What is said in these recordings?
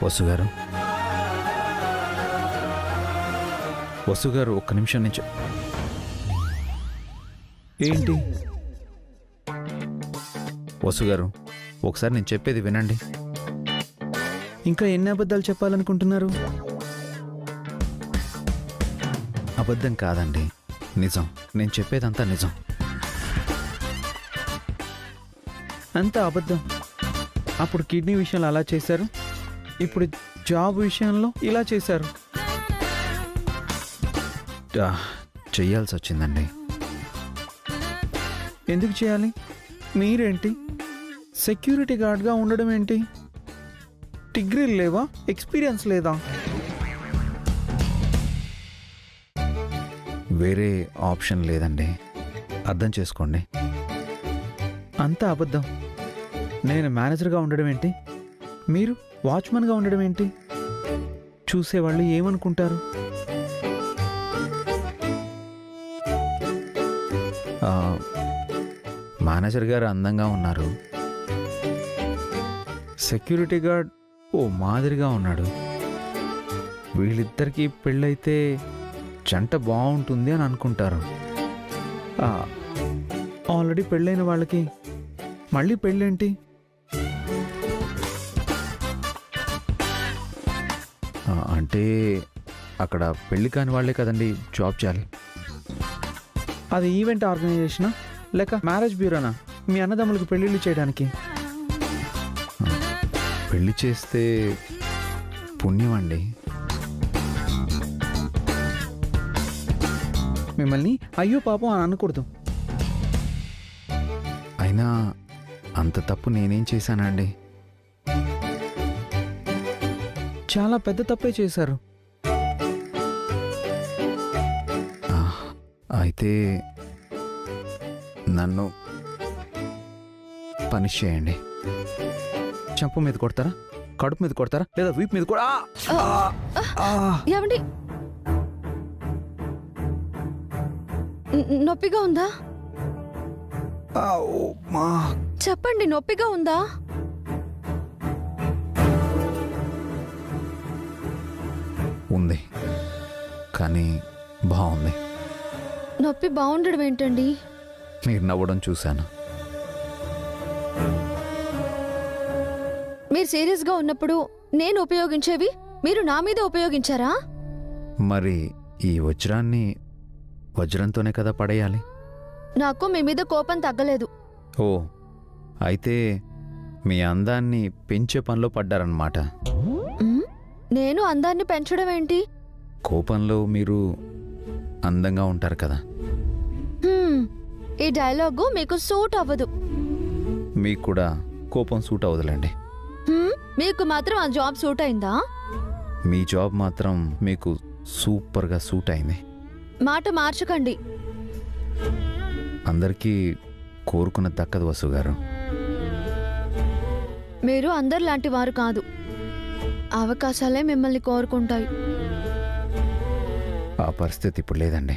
వసుగారు, వసుగారు, ఒక్క నిమిషం నుంచి. ఏంటి వసుగారు, ఒకసారి నేను చెప్పేది వినండి. ఇంకా ఎన్ని అబద్ధాలు చెప్పాలనుకుంటున్నారు? అబద్ధం కాదండి, నిజం. నేను చెప్పేదంతా నిజం. అంతా అబద్ధం. అప్పుడు కిడ్నీ విషయంలో అలా చేశారు, ఇప్పుడు జాబ్ విషయంలో ఇలా చేశారు. చెయ్యాల్సి వచ్చిందండి. ఎందుకు చేయాలి? మీరేంటి సెక్యూరిటీ గార్డ్గా ఉండడం ఏంటి? డిగ్రీలు లేవా? ఎక్స్పీరియన్స్ లేదా? వేరే ఆప్షన్ లేదండి, అర్థం చేసుకోండి. అంతా అబద్ధం. నేను మేనేజర్గా ఉండడం ఏంటి? మీరు వాచ్మెన్గా ఉండడం ఏంటి? చూసేవాళ్ళు ఏమనుకుంటారు? మేనేజర్ గారు అందంగా ఉన్నారు, సెక్యూరిటీ గార్డ్ ఓ మాదిరిగా ఉన్నాడు. వీళ్ళిద్దరికీ పెళ్ళైతే జంట బాగుంటుంది అని అనుకుంటారు. ఆల్రెడీ పెళ్ళైన వాళ్ళకి మళ్ళీ పెళ్ళేంటి? అంటే అక్కడ పెళ్ళి కాని వాళ్ళే కదండి జాబ్ చేయాలి. అది ఈవెంట్ ఆర్గనైజేషనా లేక మ్యారేజ్ బ్యూరోనా మీ అన్నదమ్ములకు పెళ్ళిళ్ళు చేయడానికి? పెళ్లి చేస్తే పుణ్యం అండి. మిమ్మల్ని అయ్యో పాపం అని అనకూడదు. అయినా అంత తప్పు నేనేం చేశానండి? చాలా పెద్ద తప్పే చేశారు. అయితే నన్ను పనిష్ చేయండి. చెంప మీద కొడతారా, కడుపు మీద కొడతారా, లేదా వీపు మీద కూడా? ఏమండి, నొప్పిగా ఉందా? చెప్పండి, నొప్పిగా ఉందా? ఉంది, కానీ బాగుంది. నొప్పి బాగుండడం ఏంటండి? మీరు నవ్వడం చూశాను. మీరు సీరియస్గా ఉన్నప్పుడు నేను ఉపయోగించేవి మీరు నా మీద ఉపయోగించారా? మరి ఈ వజ్రాన్ని వజ్రంతోనే కదా పడేయాలి. నాకు మీ మీద కోపం తగ్గలేదు. ఓ, అయితే మీ అందాన్ని పెంచే పనిలో పడ్డారన్నమాట. నేను అందాన్ని పెంచడం ఏంటి? కోపంలో మీరు అందంగా ఉంటారు కదా. ఈ డైలాగు మీకు సూట్ అవ్వదు. మీకు కూడా కోపం సూట్ అవ్వదులేండి. మీకు మాత్రం ఆ జాబ్ సూట్ అయిందా? మీ జాబ్ మాత్రం మీకు సూపర్గా సూట్ అయింది. మాట మార్చకండి. అందరికీ కోరుకున్న దక్కదు వసు గారు. మీరు అందరిలాంటి వారు కాదు. అవకాశాలే మిమ్మల్ని కోరుకుంటాయి. ఆ పరిస్థితి ఇప్పుడు లేదండి.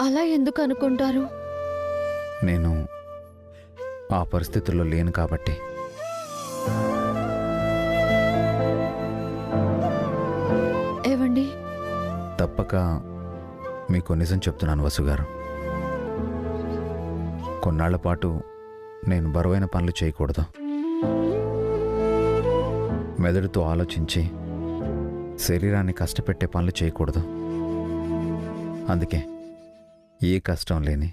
అలా ఎందుకు అనుకుంటారు? నేను ఆ పరిస్థితుల్లో లేను కాబట్టి. ఏవండి, తప్పక మీకు నిజం చెప్తున్నాను వసు గారు. కొన్నాళ్ల పాటు నేను బరువైన పనులు చేయకూడదు. మెదడుతో ఆలోచించి శరీరాన్ని కష్టపెట్టే పనులు చేయకూడదు. అందుకే ఏ కష్టం లేని,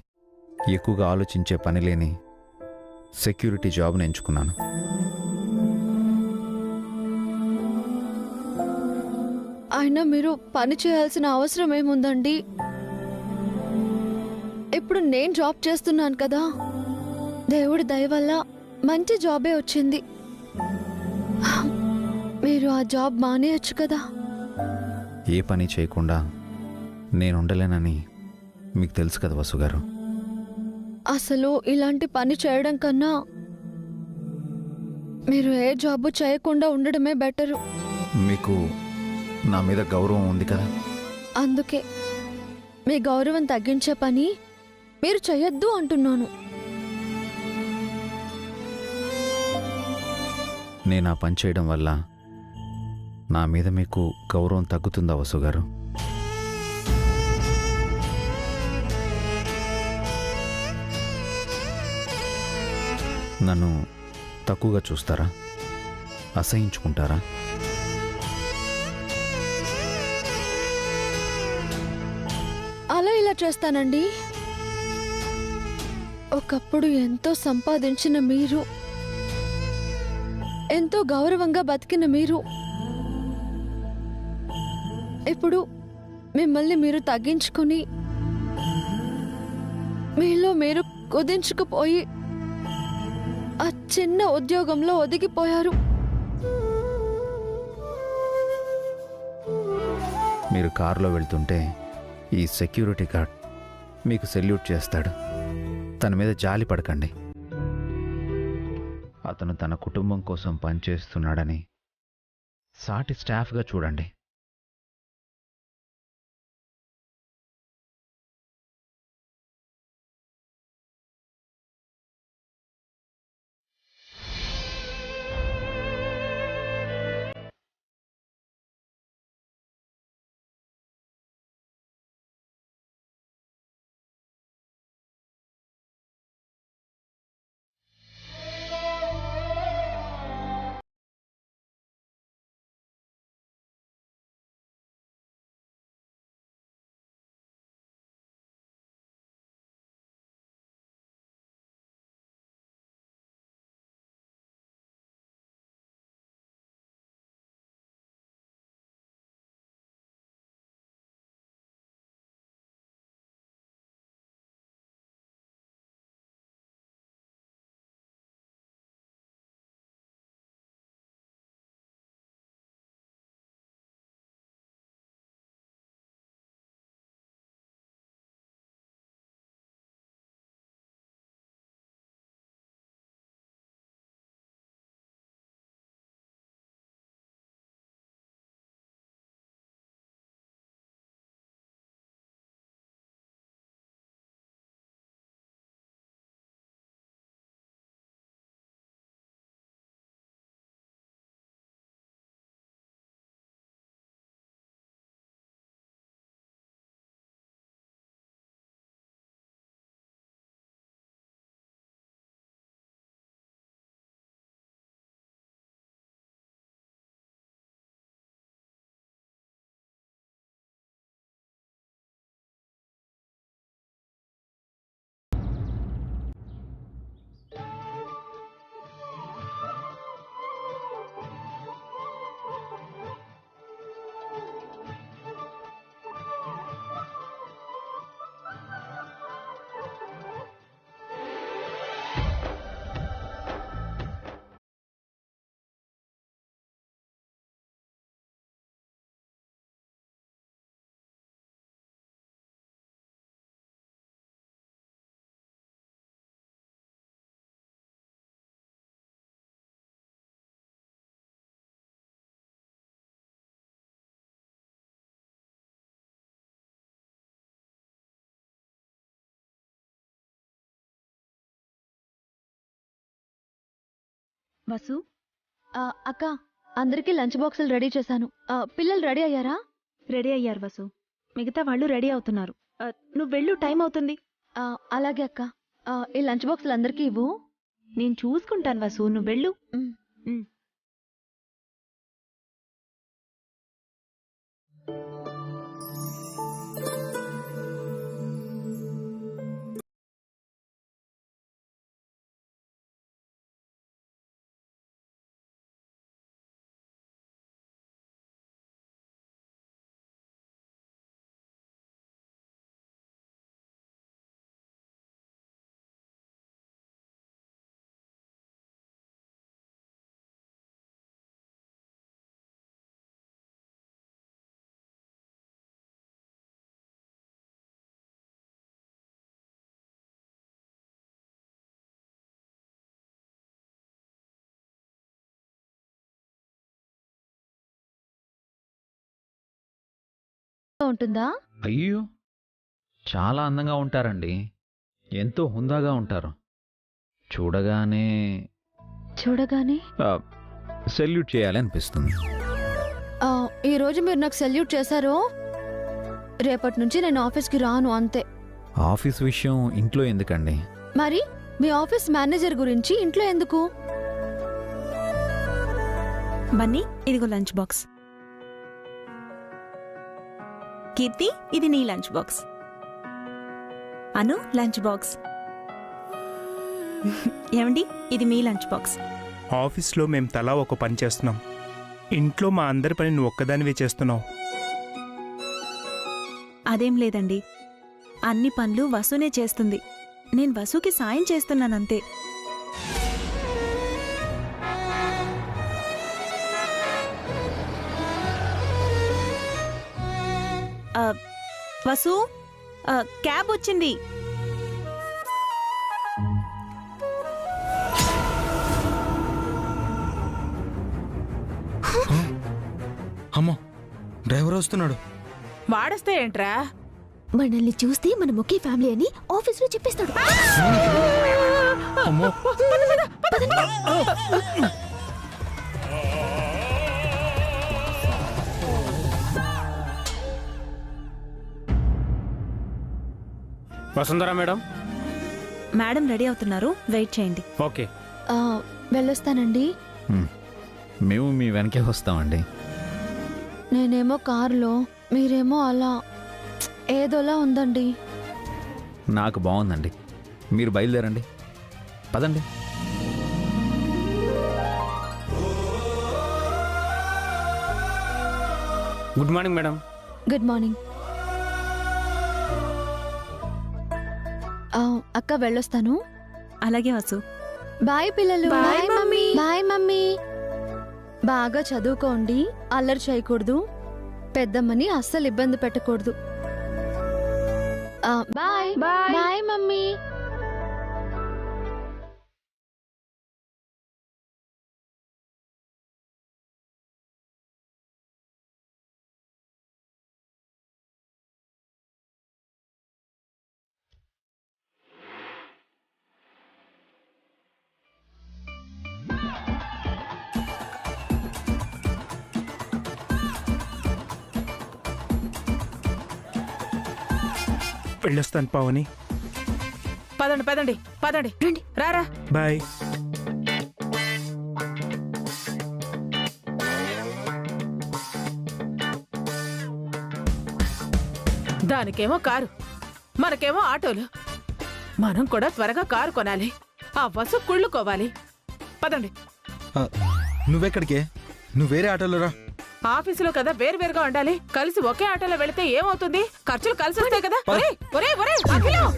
ఎక్కువగా ఆలోచించే పని లేని సెక్యూరిటీ జాబ్ను ఎంచుకున్నాను. అయినా మీరు పని చేయాల్సిన అవసరం ఏముందండి? ఇప్పుడు నేను జాబ్ చేస్తున్నాను కదా, దేవుడి దయ వల్ల మంచి జాబే వచ్చింది. మీరు ఆ జాబ్ మానేయచ్చు కదా. ఏ పని చేయకుండా నేనుండలేనని మీకు తెలుసు కదా వసు గారు. అసలు ఇలాంటి పని చేయడం కన్నా మీరు ఏ జాబు చేయకుండా ఉండడమే బెటరు. మీకు నా మీద గౌరవం ఉంది కదా. అందుకే మీ గౌరవం తగ్గించే పని మీరు చెయ్యొద్దు అంటున్నాను. నేను ఆ పని చేయడం వల్ల నా మీద మీకు గౌరవం తగ్గుతుందా వసు గారు? నన్ను తక్కువగా చూస్తారా? అసహించుకుంటారా? అలా ఇలా చేస్తానండి. ఒకప్పుడు ఎంతో సంపాదించిన మీరు, ఎంతో గౌరవంగా బతికిన మీరు, ఇప్పుడు మిమ్మల్ని మీరు తగ్గించుకొని మీలో మీరు కుదించుకుపోయి ఆ చిన్న ఉద్యోగంలో ఒదిగిపోయారు. మీరు కారులో వెళ్తుంటే ఈ సెక్యూరిటీ గార్డ్ మీకు సెల్యూట్ చేస్తాడు. తన మీద జాలి పడకండి. అతను తన కుటుంబం కోసం పనిచేస్తున్నాడని సాటి స్టాఫ్గా చూడండి. వసు, అక్క, అందరికీ లంచ్ బాక్సులు రెడీ చేశాను. పిల్లలు రెడీ అయ్యారా? రెడీ అయ్యారు వసు. మిగతా వాళ్ళు రెడీ అవుతున్నారు. నువ్వు వెళ్ళు, టైం అవుతుంది. అలాగే అక్క. ఈ లంచ్ బాక్సులు అందరికీ ఇవ్వు. నేను చూసుకుంటాను వసు, నువ్వు వెళ్ళు. ఉమ్. ఉంటుందా? అయ్యో, చాలా అందంగా ఉంటారండి. ఎంతో హుందాగా ఉంటారు. చూడగానే చూడగానే ఆ, సెల్యూట్ చేయాలి అనిపిస్తుంది. ఈరోజు మీరు నాకు సెల్యూట్ చేశారు, రేపటి నుంచి నేను ఆఫీస్కి రాను అంతే. ఆఫీస్ విషయం ఇంట్లో ఎందుకండి? మరి మీ ఆఫీస్ మేనేజర్ గురించి ఇంట్లో ఎందుకు? బన్నీ, ఇదిగో లంచ్ బాక్స్. కీర్తి, ఇది నీ లంచ్ బాక్స్. అను, లంచ్ బాక్స్. ఏమండి, ఇది మీ లంచ్ బాక్స్. ఆఫీస్లో మేము తలా ఒక పని చేస్తున్నాం, ఇంట్లో మా అందరి పని నువ్వు ఒక్కదానివే చేస్తున్నావు. అదేం లేదండి, అన్ని పనులు వసునే చేస్తుంది. నేను వసుకి సాయం చేస్తున్నానంతే. వసు, క్యాబ్ వచ్చింది. అమ్మో, డ్రైవర్ వస్తున్నాడు. వాడొస్తే ఏంట్రా? మనల్ని చూస్తే మన ముఖ్య ఫ్యామిలీ అని ఆఫీస్ లో చెప్పేస్తాడు. అమ్మో, వసుంధరా మేడం. మేడం రెడీ అవుతున్నారు, వెయిట్ చేయండి. ఓకే. వెళ్ళొస్తానండి. మేము మీ వెనకే వస్తామండి. నేనేమో కారులో, మీరేమో అలా ఏదోలా ఉందండి. నాకు బాగుందండి, మీరు బయలుదేరండి, పదండి. Good morning madam. Good morning. అక్క వెళ్ళొస్తాను. అలాగే వసు. బాయ్ పిల్లలు. Bye mummy. Bye mummy. బాగా చదువుకోండి, అల్లరి చేయకూడదు, పెద్దమ్మని అస్సలు ఇబ్బంది పెట్టకూడదు. Bye bye mummy. వెళ్ళొస్తాను పావని. పదండి పదండి పదండి, రండి. రారా. బాయ్. దానికేమో కారు, మనకేమో ఆటోలు. మనం కూడా త్వరగా కారు కొనాలి, ఆ వసు కుళ్ళుకోవాలి. పదండి. నువ్వెక్కడికే? నువ్వు వేరే ఆటోలో రా. ఆఫీసులో కదా వేరువేరుగా ఉండాలి, కలిసి ఒకే ఆటోలో వెళితే ఏమవుతుంది? ఖర్చులు కలిసి వస్తాయి కదా. ఒరేయ్, ఒరేయ్, ఒరేయ్, అఖిలం!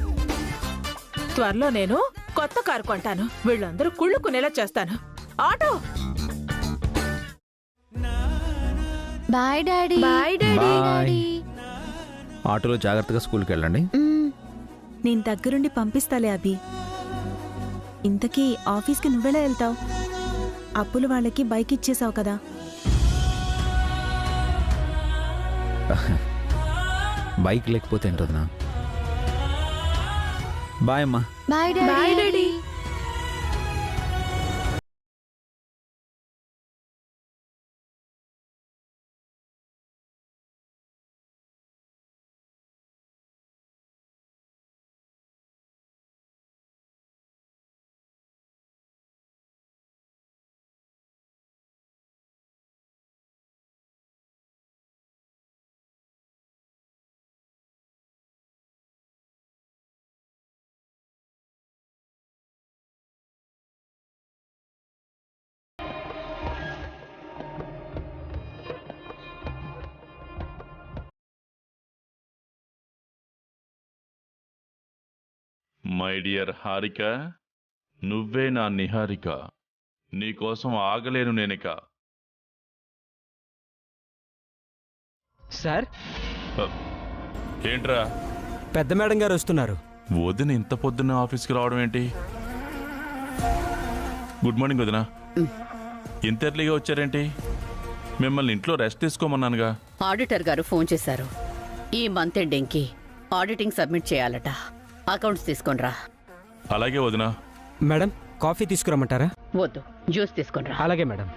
త్వరలో నేను కొత్త కారు కొంటాను, వీళ్ళందరూ కుళ్ళుకునేలా చేస్తాను. Auto. Bye daddy. Bye bye. ఆటోలో జాగ్రత్తగా స్కూల్కి వెళ్ళండి. నేను దగ్గరుండి పంపిస్తాలే అభి. ఇంతకీ ఆఫీస్కి నువ్వెలా వెళ్తావు? అప్పులు వాళ్ళకి బైక్ ఇచ్చేసావు కదా. బైక్ లేకపోతే ఏంటన్నా. బాయ్ అమ్మా. Bye daddy. My dear Harika, నువ్వే నా నిహారిక, నీకోసం ఆగలేను నేనిక. సార్, ఏంట్రా? పెద్ద మేడం గారు వస్తున్నారు. వదిన ఇంత పొద్దున్న ఆఫీస్కి రావడం ఏంటి? గుడ్ మార్నింగ్ వదిన. ఇంత ఎర్లీగా వచ్చారేంటి? మిమ్మల్ని ఇంట్లో రెస్ట్ తీసుకోమన్నానుగా. ఆడిటర్ గారు ఫోన్ చేశారు, ఈ మంత్ ఎండింగ్కి ఆడిటింగ్ సబ్మిట్ చేయాలట. అకౌంట్స్ తీసుకొనిరా. అలాగే వదినా. మేడం, కాఫీ తీసుకురమ్మంటారా? వద్దు, జ్యూస్ తీసుకొనిరా. అలాగే మేడం.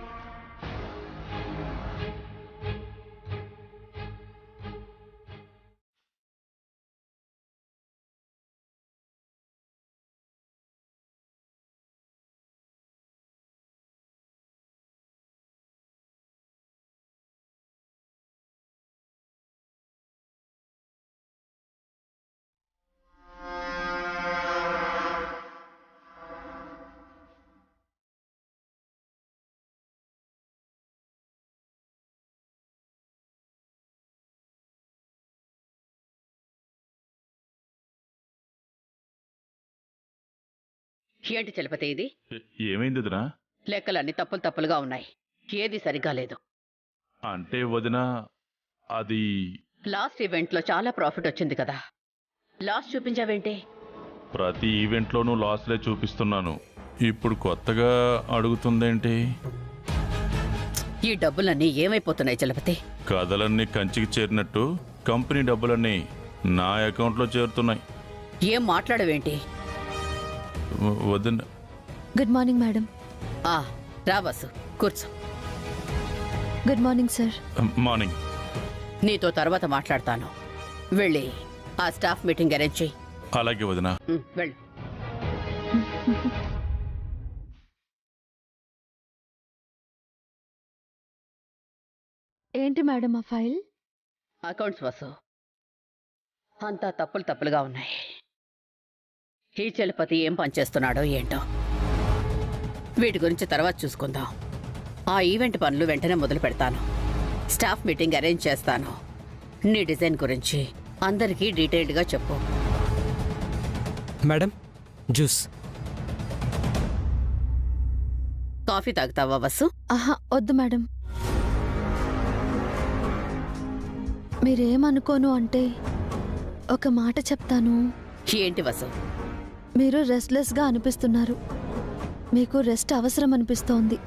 ఏంటి చలపతి ఇది? ఏమైంది వదినా? లెక్కలన్నీ తప్పులుగా ఉన్నాయి. ఏది సరిగ్గా లేదు. అంటే వదినా, అది లాస్ట్ ఈవెంట్లో చాలా ప్రాఫిట్ వచ్చింది కదా, లాస్ చూపించావేంటి? ప్రతి ఈవెంట్లోనూ లాస్లే చూపిస్తున్నాను. ఇప్పుడు కొత్తగా అడుగుతుందేంటి? ఈ డబ్బులన్నీ ఏమైపోతున్నాయి చలపతి? కథలన్నీ కంచికి చేరినట్టు కంపెనీ డబ్బులన్నీ నా అకౌంట్లో చేరుతున్నాయి. ఏం మాట్లాడవేంటి? వదిన. Good morning madam. రా వసు, కూర్చో. Good morning sir. మార్నింగ్. నీతో తర్వాత మాట్లాడతాను. వెళ్ళి ఆ స్టాఫ్ మీటింగ్ అరేంజ్ చెయ్యి. అలాగే వదినా. వెళ్ళు. ఏంటి మేడం ఆ ఫైల్? అకౌంట్స్ వసు, అంతా తప్పులుగా ఉన్నాయి. ఈ చలపతి ఏం పనిచేస్తున్నాడో ఏంటో, వీటి గురించి తర్వాత చూసుకుందాం. ఆ ఈవెంట్ పనులు వెంటనే మొదలు పెడతాను. స్టాఫ్ మీటింగ్ అరేంజ్ చేస్తాను. నీ డిజైన్ గురించి అందరికీ డీటెయిల్డ్గా చెప్పు. Madam, juice. కాఫీ తాగుతావా వసు? వద్దు మేడం. మీరేమనుకోను అంటే ఒక మాట చెప్తాను. ఏంటి వసు? మీరు రెస్ట్లెస్గా అనిపిస్తున్నారు. మీకు రెస్ట్ అవసరం అనిపిస్తోంది.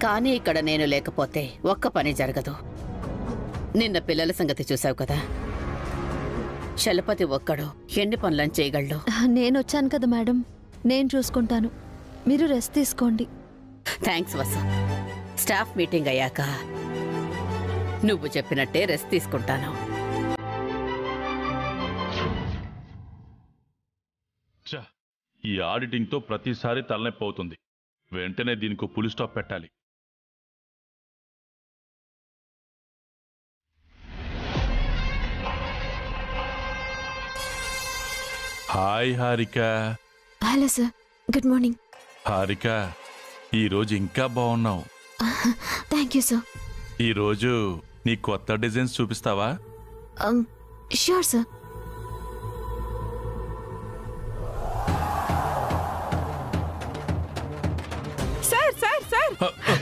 కానీ ఇక్కడ నేను లేకపోతే ఒక్క పని జరగదు. నిన్న పిల్లల సంగతి చూసావు కదా, చలపతి ఒక్కడు ఎన్ని పనులను చేయగలడు. నేను వచ్చాను కదా మేడం, నేను చూసుకుంటాను. మీరు రెస్ట్ తీసుకోండి. థ్యాంక్స్ వసు. స్టాఫ్ మీటింగ్ అయ్యాక నువ్వు చెప్పినట్టే రెస్ట్ తీసుకుంటాను. ఈ ఆడిటింగ్తో ప్రతిసారి తలనొప్పి అవుతుంది. వెంటనే దీనికి పులి స్టాప్ పెట్టాలి. Hi Harika. Hello sir, good morning. Harika, ఈరోజు ఇంకా బాగున్నావు. Thank you sir. ఈరోజు నీ కొత్త డిజైన్స్ చూపిస్తావా? Sure sir.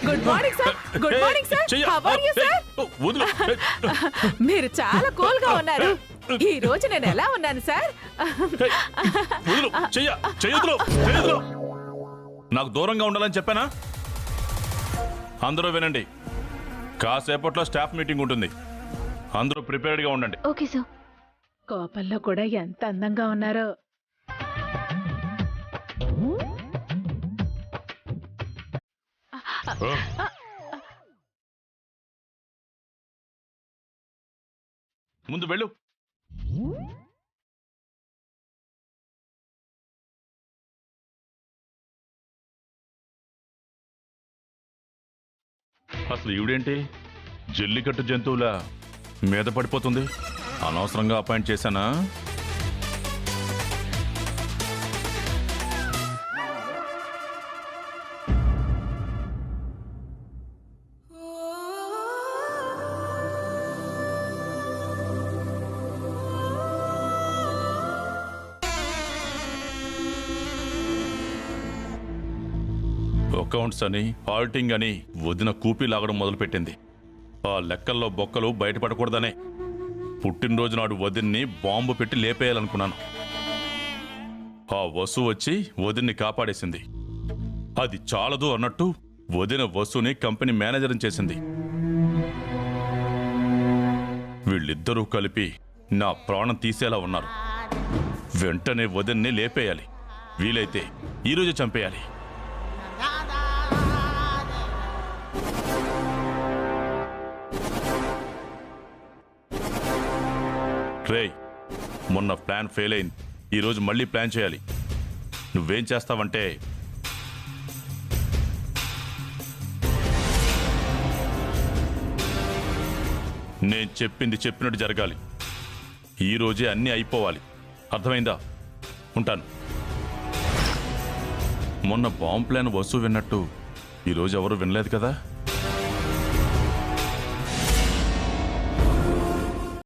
Good morning sir. Good morning sir. How are you sir? మీరు చాలా కూల్ గా ఉన్నారు. ఈ రోజు నేను ఎలా ఉన్నాను సార్? నాకు దూరంగా ఉండాలని చెప్పానా? అందరూ వినండి, కాసేపట్లో స్టాఫ్ మీటింగ్ ఉంటుంది. అందరూ ప్రిపేర్డ్ గా ఉండండి. Okay sir. కోపంలో కూడా ఎంత అందంగా ఉన్నారో. ముందు వెళ్ళు. అసలు ఈవిడేంటి జల్లికట్టు జంతువుల మీద పడిపోతుంది? అనవసరంగా అపాయింట్ చేశానా? అకౌంట్స్ అని, ఆడిటింగ్ అని వదిన కూపీ లాగడం మొదలుపెట్టింది. ఆ లెక్కల్లో బొక్కలు బయటపడకూడదనే పుట్టినరోజు నాడు వదిన్ని బాంబు పెట్టి లేపేయాలనుకున్నాను. ఆ వసు వచ్చి వదిన్ని కాపాడేసింది. అది చాలదు అన్నట్టు వదిన వసుని కంపెనీ మేనేజర్ని చేసింది. వీళ్ళిద్దరూ కలిపి నా ప్రాణం తీసేలా ఉన్నారు. వెంటనే వదిన్ని లేపేయాలి. వీలైతే ఈరోజు చంపేయాలి. రేయ్, మొన్న ప్లాన్ ఫెయిల్ అయింది. ఈరోజు మళ్ళీ ప్లాన్ చేయాలి. నువ్వేం చేస్తావంటే, నేను చెప్పింది చెప్పినట్టు జరగాలి. ఈరోజే అన్నీ అయిపోవాలి. అర్థమైందా? ఉంటాను. మొన్న బాంబు ప్లాన్ వసు విన్నట్టు ఈరోజు ఎవరు వినలేదు కదా?